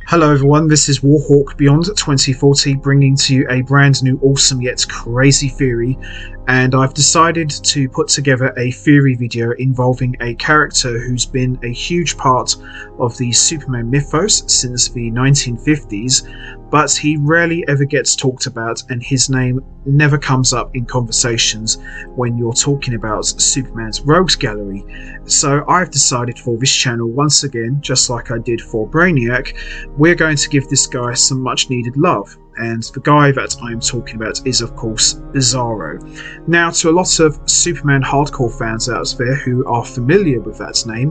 Hello everyone, this is Warhawk Beyond 2040 bringing to you a brand new awesome yet crazy theory, and I've decided to put together a theory video involving a character who's been a huge part of the Superman mythos since the 1950s, but he rarely ever gets talked about and his name never comes up in conversations when you're talking about Superman's rogues gallery. So I've decided for this channel, once again, just like I did for Brainiac, we're going to give this guy some much needed love. And the guy that I'm talking about is, of course, Bizzaro. Now, to a lot of Superman hardcore fans out there who are familiar with that name,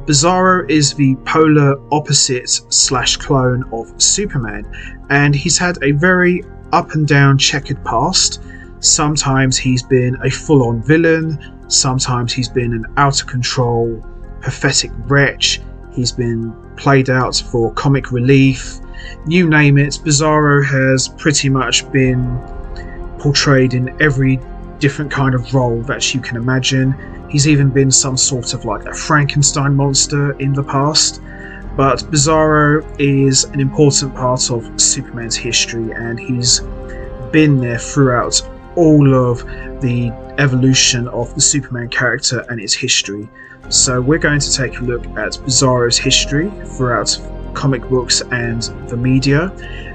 Bizzaro is the polar opposite / clone of Superman, and he's had a very up and down checkered past. Sometimes he's been a full-on villain, sometimes he's been an out-of-control, pathetic wretch, he's been played out for comic relief. You name it, Bizzaro has pretty much been portrayed in every different kind of role that you can imagine. He's even been some sort of like a Frankenstein monster in the past. But Bizzaro is an important part of Superman's history, and he's been there throughout all of the evolution of the Superman character and its history. So we're going to take a look at Bizzaro's history throughout comic books and the media,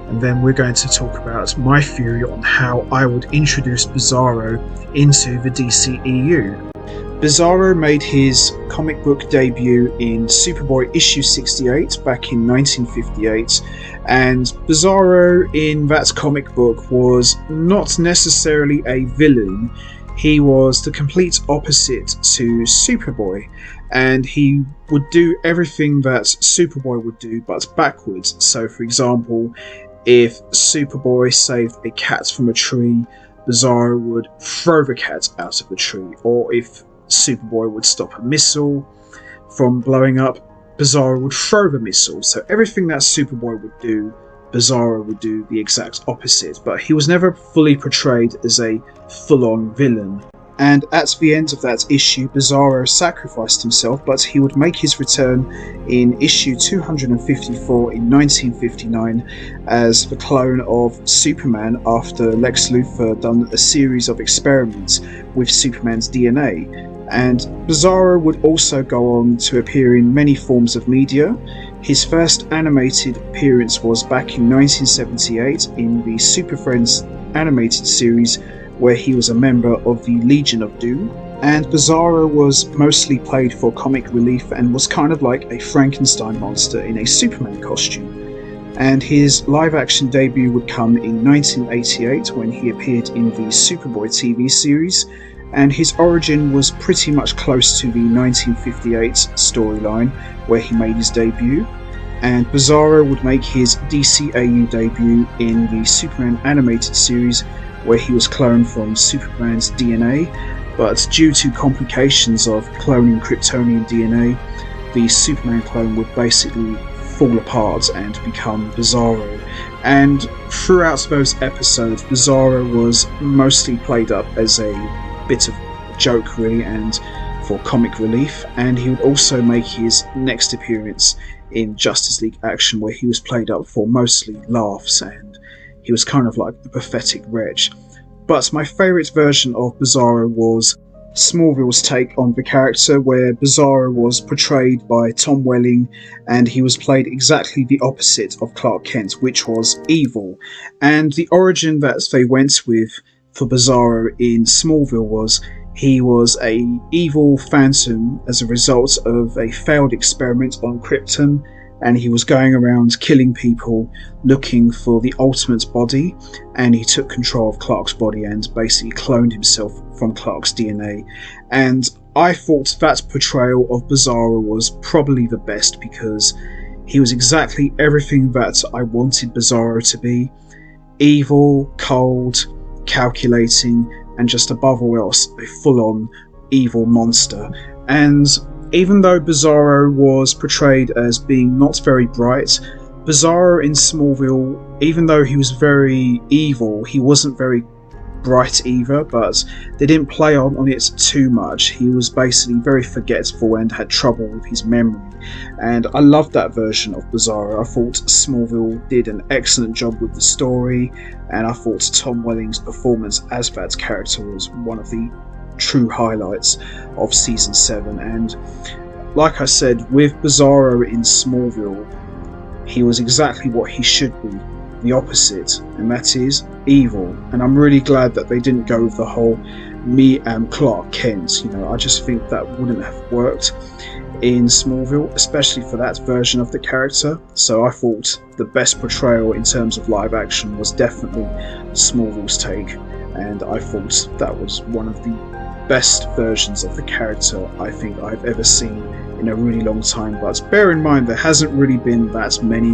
and then we're going to talk about my theory on how I would introduce Bizzaro into the DCEU. Bizzaro made his comic book debut in Superboy issue 68 back in 1958, and Bizzaro in that comic book was not necessarily a villain. He was the complete opposite to Superboy, and he would do everything that Superboy would do but backwards. So for example, if Superboy saved a cat from a tree, Bizzaro would throw the cat out of the tree, or if Superboy would stop a missile from blowing up, Bizzaro would throw the missile. So everything that Superboy would do, Bizzaro would do the exact opposite, but he was never fully portrayed as a full-on villain. And at the end of that issue, Bizzaro sacrificed himself, but he would make his return in issue 254 in 1959 as the clone of Superman after Lex Luthor done a series of experiments with Superman's DNA. And Bizzaro would also go on to appear in many forms of media. His first animated appearance was back in 1978 in the Super Friends animated series, where he was a member of the Legion of Doom. And Bizzaro was mostly played for comic relief and was kind of like a Frankenstein monster in a Superman costume. And his live-action debut would come in 1988 when he appeared in the Superboy TV series, and his origin was pretty much close to the 1958 storyline where he made his debut. And Bizzaro would make his DCEU debut in the Superman animated series, where he was cloned from Superman's DNA, but due to complications of cloning Kryptonian DNA, the Superman clone would basically fall apart and become Bizzaro. And throughout those episodes, Bizzaro was mostly played up as a bit of a joke really, and for comic relief. And he would also make his next appearance in Justice League Action, where he was played up for mostly laughs, and he was kind of like a pathetic wretch. But my favourite version of Bizzaro was Smallville's take on the character, where Bizzaro was portrayed by Tom Welling, and he was played exactly the opposite of Clark Kent, which was evil. And the origin that they went with for Bizzaro in Smallville was he was a evil phantom as a result of a failed experiment on Krypton, and he was going around killing people looking for the ultimate body, and he took control of Clark's body and basically cloned himself from Clark's DNA. And I thought that portrayal of Bizzaro was probably the best, because he was exactly everything that I wanted Bizzaro to be: evil, cold, calculating, and just above all else, a full-on evil monster. And even though Bizzaro was portrayed as being not very bright, Bizzaro in Smallville, even though he was very evil, he wasn't very bright either, but they didn't play on it too much. He was basically very forgetful and had trouble with his memory, and I loved that version of Bizzaro. I thought Smallville did an excellent job with the story, and I thought Tom Welling's performance as that character was one of the true highlights of season 7. And like I said, with Bizzaro in Smallville, he was exactly what he should be, the opposite, and that is evil. And I'm really glad that they didn't go with the whole me and Clark Kent. I just think that wouldn't have worked in Smallville, especially for that version of the character. So I thought the best portrayal in terms of live action was definitely Smallville's take, and I thought that was one of the best versions of the character I think I've ever seen in a really long time. But bear in mind, there hasn't really been that many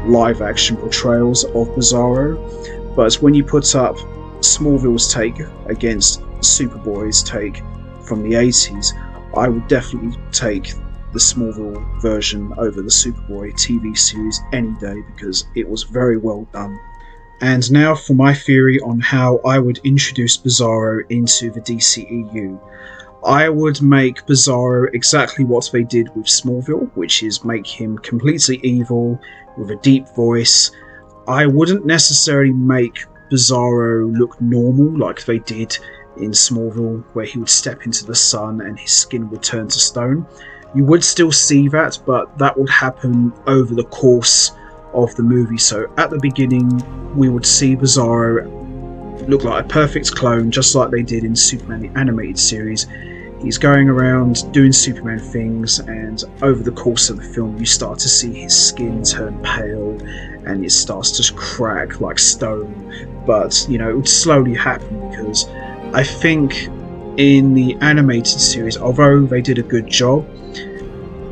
live action portrayals of Bizzaro, but when you put up Smallville's take against Superboy's take from the 80s, I would definitely take the Smallville version over the Superboy TV series any day, because it was very well done. And now for my theory on how I would introduce Bizzaro into the DCEU. I would make Bizzaro exactly what they did with Smallville, which is make him completely evil with a deep voice. I wouldn't necessarily make Bizzaro look normal like they did in Smallville, where he would step into the sun and his skin would turn to stone. You would still see that, but that would happen over the course of the movie. So at the beginning, we would see Bizzaro look like a perfect clone, just like they did in Superman the Animated Series. He's going around doing Superman things, and over the course of the film you start to see his skin turn pale and it starts to crack like stone. But it would slowly happen, because I think in the animated series, although they did a good job,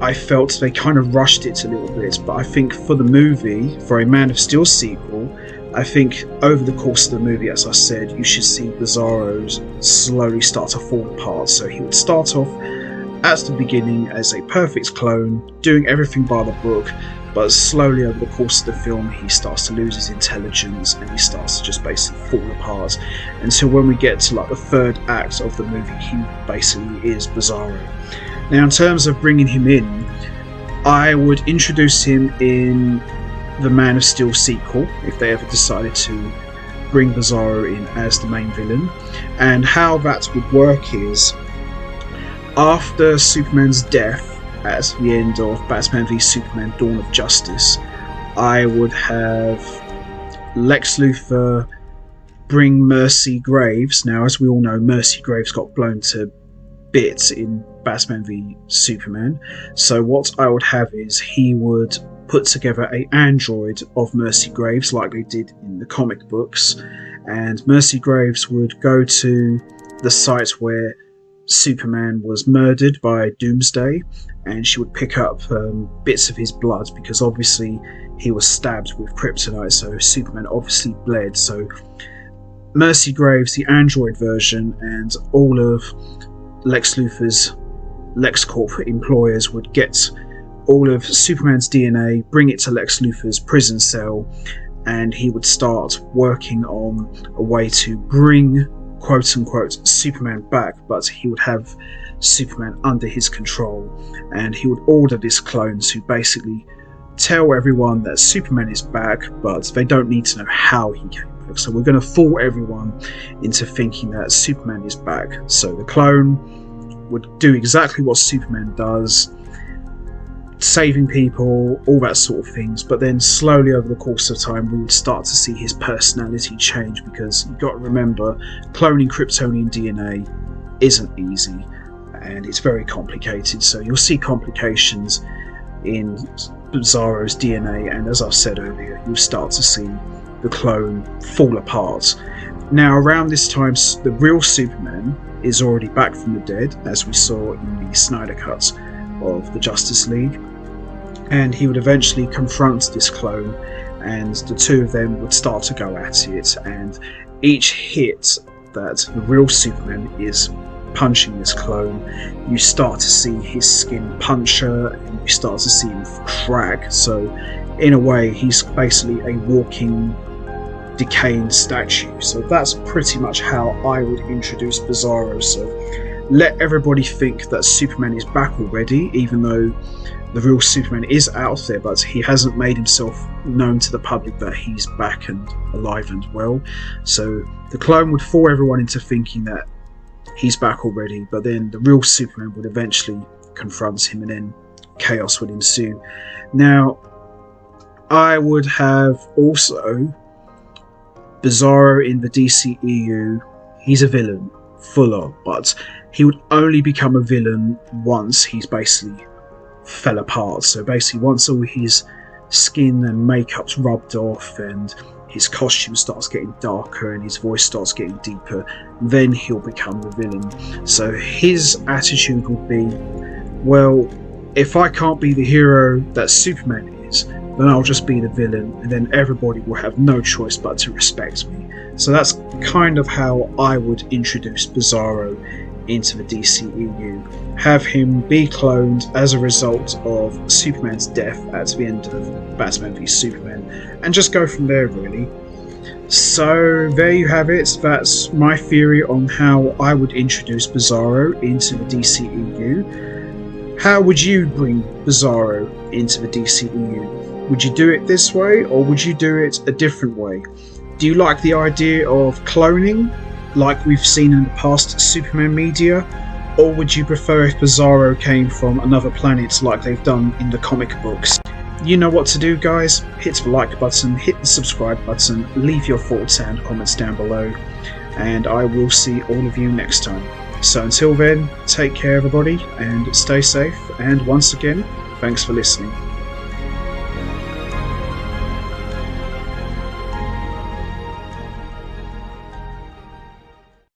I felt they kind of rushed it a little bit. But I think for the movie, for a Man of Steel sequel, I think over the course of the movie, as I said, you should see Bizzaro slowly start to fall apart. So he would start off at the beginning as a perfect clone, doing everything by the book, but slowly over the course of the film he starts to lose his intelligence and he starts to just basically fall apart, until when we get to like the third act of the movie, he basically is Bizzaro. Now, in terms of bringing him in, I would introduce him in the Man of Steel sequel, if they ever decided to bring Bizzaro in as the main villain. And how that would work is, after Superman's death at the end of Batman v Superman Dawn of Justice, I would have Lex Luthor bring Mercy Graves. Now, as we all know, Mercy Graves got blown to bits in Batman v Superman. So what I would have is he would put together an android of Mercy Graves like they did in the comic books, and Mercy Graves would go to the site where Superman was murdered by Doomsday, and she would pick up bits of his blood, because obviously he was stabbed with kryptonite, so Superman obviously bled. So Mercy Graves, the android version, and all of Lex Luthor's LexCorp employers would get all of Superman's DNA, bring it to Lex Luthor's prison cell, and he would start working on a way to bring quote-unquote Superman back, but he would have Superman under his control, and he would order this clone to basically tell everyone that Superman is back, but they don't need to know how he came back. So we're going to fool everyone into thinking that Superman is back. So the clone would do exactly what Superman does, saving people, all that sort of things, but then slowly over the course of time we would start to see his personality change, because you've got to remember, cloning Kryptonian DNA isn't easy and it's very complicated, so you'll see complications in Bizzaro's DNA, and as I said earlier, you'll start to see the clone fall apart. Now, around this time, the real Superman is already back from the dead, as we saw in the Snyder Cut of the Justice League, and he would eventually confront this clone, and the two of them would start to go at it, and each hit that the real Superman is punching this clone, you start to see his skin puncture and you start to see him crack. So in a way, he's basically a walking decaying statue. So that's pretty much how I would introduce Bizzaro. So let everybody think that Superman is back already, even though the real Superman is out there, but he hasn't made himself known to the public that he's back and alive and well. So the clone would fool everyone into thinking that he's back already, but then the real Superman would eventually confront him, and then chaos would ensue. Now, I would have also Bizzaro in the DCEU. He's a villain, fuller, but he would only become a villain once he's basically fell apart. So basically once all his skin and makeup's rubbed off and his costume starts getting darker and his voice starts getting deeper, then he'll become the villain. So his attitude would be, well, if I can't be the hero that Superman is, then I'll just be the villain, and then everybody will have no choice but to respect me. So that's kind of how I would introduce Bizzaro into the DCEU. Have him be cloned as a result of Superman's death at the end of Batman v Superman, and just go from there, really. So there you have it. That's my theory on how I would introduce Bizzaro into the DCEU. How would you bring Bizzaro into the DCEU? Would you do it this way, or would you do it a different way? Do you like the idea of cloning, like we've seen in the past Superman media? Or would you prefer if Bizzaro came from another planet like they've done in the comic books? You know what to do, guys. Hit the like button, hit the subscribe button, leave your thoughts and comments down below, and I will see all of you next time. So until then, take care everybody, and stay safe, and once again, thanks for listening.